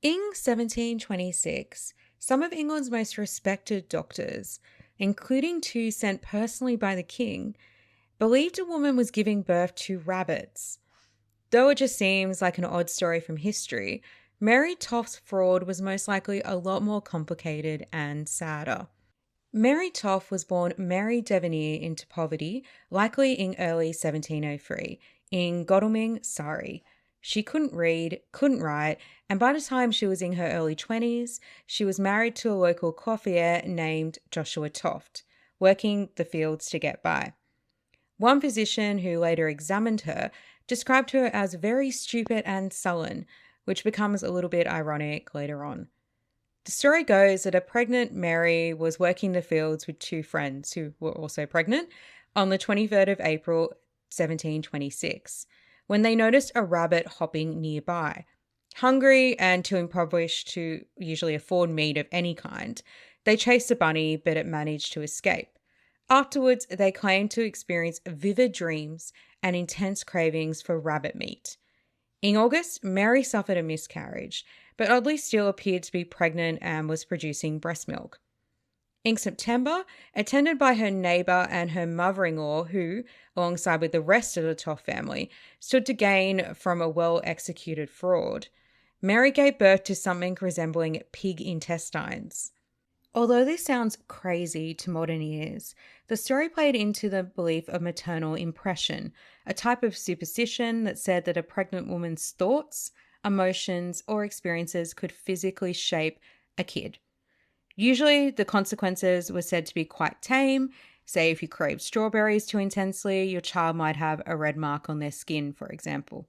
In 1726, some of England's most respected doctors, including two sent personally by the king, believed a woman was giving birth to rabbits. Though it just seems like an odd story from history, Mary Toft's fraud was most likely a lot more complicated and sadder. Mary Toft was born Mary Devanir into poverty, likely in early 1703, in Godalming, Surrey. She couldn't read, couldn't write, and by the time she was in her early 20s, she was married to a local clothier named Joshua Toft, working the fields to get by. One physician who later examined her described her as very stupid and sullen, which becomes a little bit ironic later on. The story goes that a pregnant Mary was working the fields with two friends who were also pregnant on the 23rd of April, 1726, when they noticed a rabbit hopping nearby. Hungry and too impoverished to usually afford meat of any kind, they chased the bunny, but it managed to escape. Afterwards, they claimed to experience vivid dreams and intense cravings for rabbit meat. In August, Mary suffered a miscarriage, but oddly still appeared to be pregnant and was producing breast milk. In September, attended by her neighbour and her mother-in-law, who, alongside with the rest of the Toff family, stood to gain from a well-executed fraud, Mary gave birth to something resembling pig intestines. Although this sounds crazy to modern ears, the story played into the belief of maternal impression, a type of superstition that said that a pregnant woman's thoughts, emotions, or experiences could physically shape a kid. Usually, the consequences were said to be quite tame. Say, if you craved strawberries too intensely, your child might have a red mark on their skin, for example.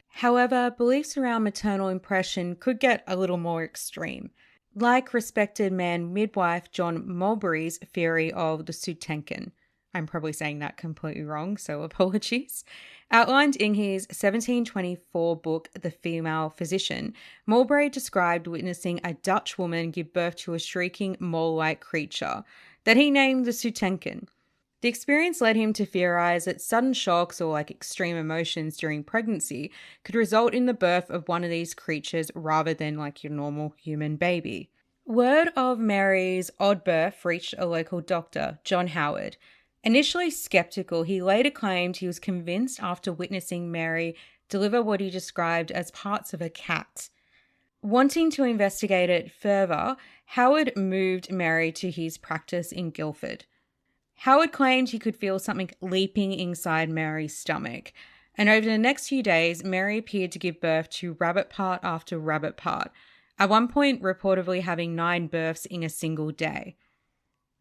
However, beliefs around maternal impression could get a little more extreme, like respected man midwife John Mulberry's theory of the Sooterkin. I'm probably saying that completely wrong, so apologies. Outlined in his 1724 book, The Female Physician, Mulberry described witnessing a Dutch woman give birth to a shrieking mole-like creature that he named the Sooterkin. The experience led him to theorize that sudden shocks or extreme emotions during pregnancy could result in the birth of one of these creatures rather than your normal human baby. Word of Mary's odd birth reached a local doctor, John Howard. Initially skeptical, he later claimed he was convinced after witnessing Mary deliver what he described as parts of a cat. Wanting to investigate it further, Howard moved Mary to his practice in Guildford. Howard claimed he could feel something leaping inside Mary's stomach, and over the next few days, Mary appeared to give birth to rabbit part after rabbit part, at one point reportedly having 9 births in a single day.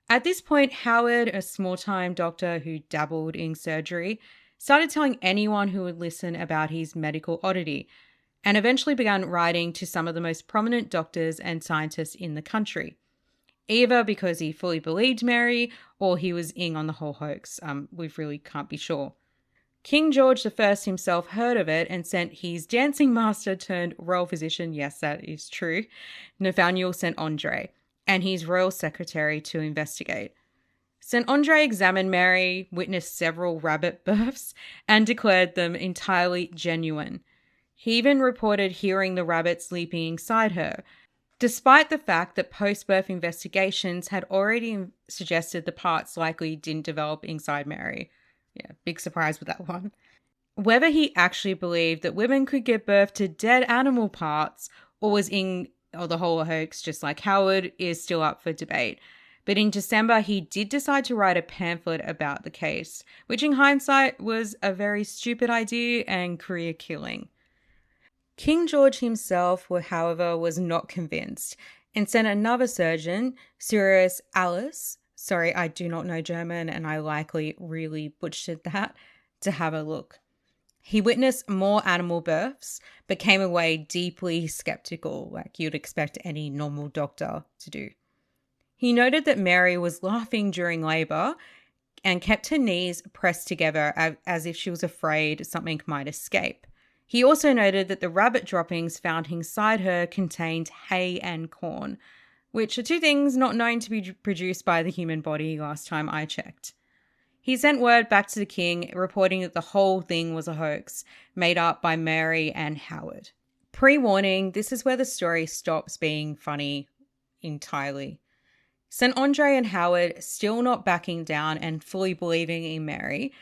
At this point, Howard, a small-time doctor who dabbled in surgery, started telling anyone who would listen about his medical oddity, and eventually began writing to some of the most prominent doctors and scientists in the country. Either because he fully believed Mary or he was in on the whole hoax. We really can't be sure. King George I himself heard of it and sent his dancing master turned royal physician, yes, that is true, Nathaniel St. Andre, and his royal secretary to investigate. St. Andre examined Mary, witnessed several rabbit births, and declared them entirely genuine. He even reported hearing the rabbits leaping inside her, despite the fact that post-birth investigations had already suggested the parts likely didn't develop inside Mary. Yeah, big surprise with that one. Whether he actually believed that women could give birth to dead animal parts or the whole hoax, just like Howard, is still up for debate. But in December, he did decide to write a pamphlet about the case, which in hindsight was a very stupid idea and career killing. King George himself, however, was not convinced and sent another surgeon, Cyrus Alice, sorry, I do not know German and I likely really butchered that, to have a look. He witnessed more animal births, but came away deeply skeptical, like you'd expect any normal doctor to do. He noted that Mary was laughing during labour and kept her knees pressed together as if she was afraid something might escape. He also noted that the rabbit droppings found inside her contained hay and corn, which are two things not known to be produced by the human body last time I checked. He sent word back to the king reporting that the whole thing was a hoax made up by Mary and Howard. Pre-warning, this is where the story stops being funny entirely. St. Andre and Howard, still not backing down and fully believing in Mary,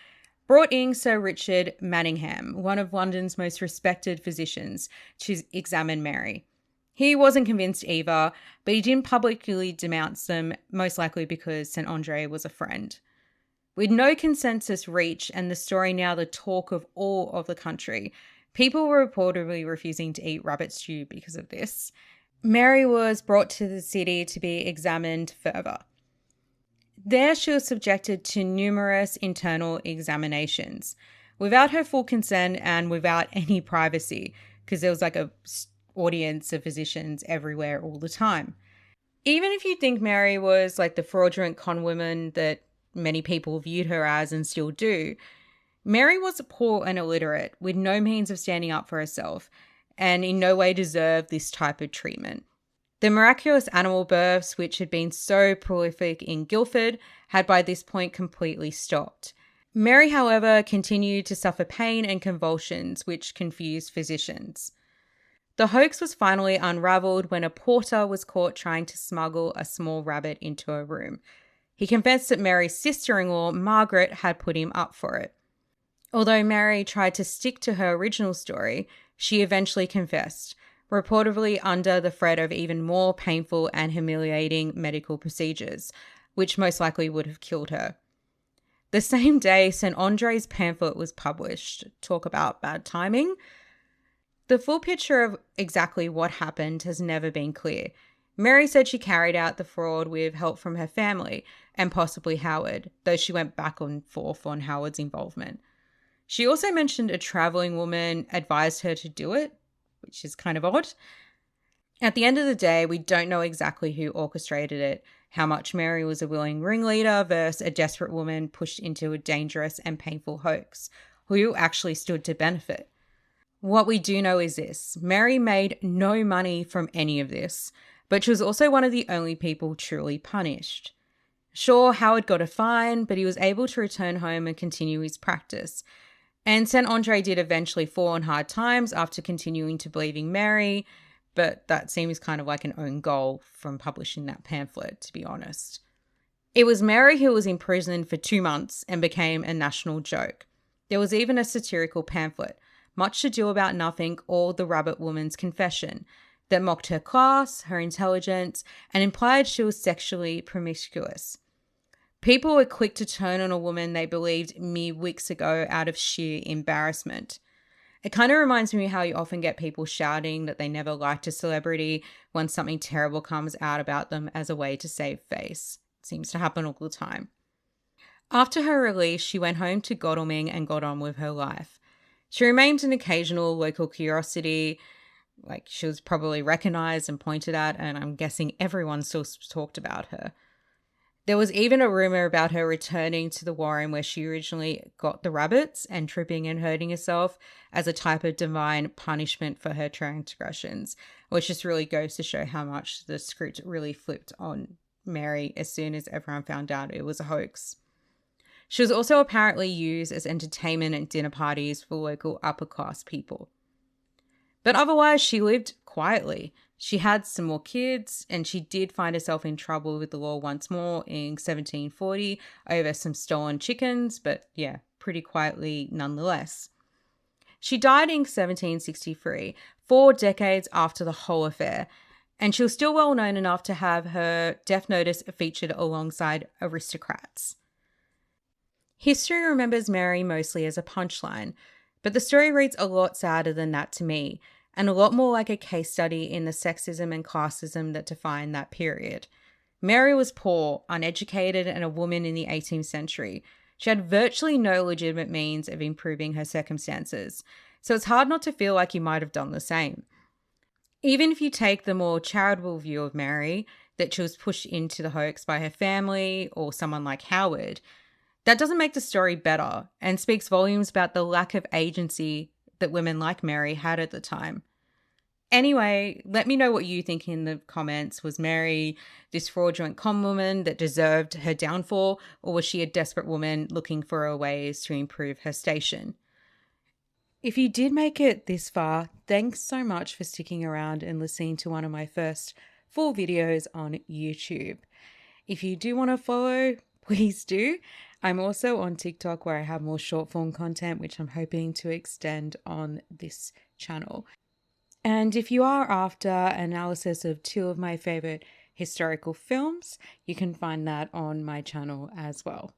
brought in Sir Richard Manningham, one of London's most respected physicians, to examine Mary. He wasn't convinced either, but he didn't publicly denounce them, most likely because St. Andre was a friend. With no consensus reached and the story now the talk of all of the country, people were reportedly refusing to eat rabbit stew because of this. Mary was brought to the city to be examined further. There she was subjected to numerous internal examinations without her full consent and without any privacy, because there was like a audience of physicians everywhere all the time. Even if you think Mary was like the fraudulent con woman that many people viewed her as and still do, Mary was poor and illiterate with no means of standing up for herself and in no way deserved this type of treatment. The miraculous animal births, which had been so prolific in Guildford, had by this point completely stopped. Mary, however, continued to suffer pain and convulsions, which confused physicians. The hoax was finally unravelled when a porter was caught trying to smuggle a small rabbit into a room. He confessed that Mary's sister-in-law, Margaret, had put him up for it. Although Mary tried to stick to her original story, she eventually confessed, reportedly under the threat of even more painful and humiliating medical procedures, which most likely would have killed her. The same day, St. Andre's pamphlet was published. Talk about bad timing. The full picture of exactly what happened has never been clear. Mary said she carried out the fraud with help from her family and possibly Howard, though she went back and forth on Howard's involvement. She also mentioned a travelling woman advised her to do it, which is kind of odd. At the end of the day, we don't know exactly who orchestrated it, how much Mary was a willing ringleader versus a desperate woman pushed into a dangerous and painful hoax, who actually stood to benefit. What we do know is this: Mary made no money from any of this, but she was also one of the only people truly punished. Sure, Howard got a fine, but he was able to return home and continue his practice. And St. Andre did eventually fall on hard times after continuing to believe in Mary, but that seems kind of like an own goal from publishing that pamphlet, to be honest. It was Mary who was imprisoned for 2 months and became a national joke. There was even a satirical pamphlet, Much Ado About Nothing, or The Rabbit Woman's Confession, that mocked her class, her intelligence, and implied she was sexually promiscuous. People were quick to turn on a woman they believed mere weeks ago out of sheer embarrassment. It kind of reminds me how you often get people shouting that they never liked a celebrity when something terrible comes out about them as a way to save face. It seems to happen all the time. After her release, she went home to Godalming and got on with her life. She remained an occasional local curiosity, like she was probably recognised and pointed at, and I'm guessing everyone still talked about her. There was even a rumour about her returning to the warren where she originally got the rabbits and tripping and hurting herself as a type of divine punishment for her transgressions, which just really goes to show how much the script really flipped on Mary as soon as everyone found out it was a hoax. She was also apparently used as entertainment at dinner parties for local upper-class people. But otherwise, she lived quietly. She had some more kids, and she did find herself in trouble with the law once more in 1740 over some stolen chickens, but yeah, pretty quietly nonetheless. She died in 1763, 4 decades after the whole affair, and she was still well known enough to have her death notice featured alongside aristocrats. History remembers Mary mostly as a punchline, but the story reads a lot sadder than that to me, and a lot more like a case study in the sexism and classism that defined that period. Mary was poor, uneducated, and a woman in the 18th century. She had virtually no legitimate means of improving her circumstances, so it's hard not to feel like you might have done the same. Even if you take the more charitable view of Mary, that she was pushed into the hoax by her family or someone like Howard, that doesn't make the story better and speaks volumes about the lack of agency that women like Mary had at the time. Anyway, let me know what you think in the comments. Was Mary this fraudulent con woman that deserved her downfall, or was she a desperate woman looking for ways to improve her station? If you did make it this far, thanks so much for sticking around and listening to one of my first full videos on YouTube. If you do want to follow, please do. I'm also on TikTok where I have more short form content, which I'm hoping to extend on this channel. And if you are after analysis of two of my favorite historical films, you can find that on my channel as well.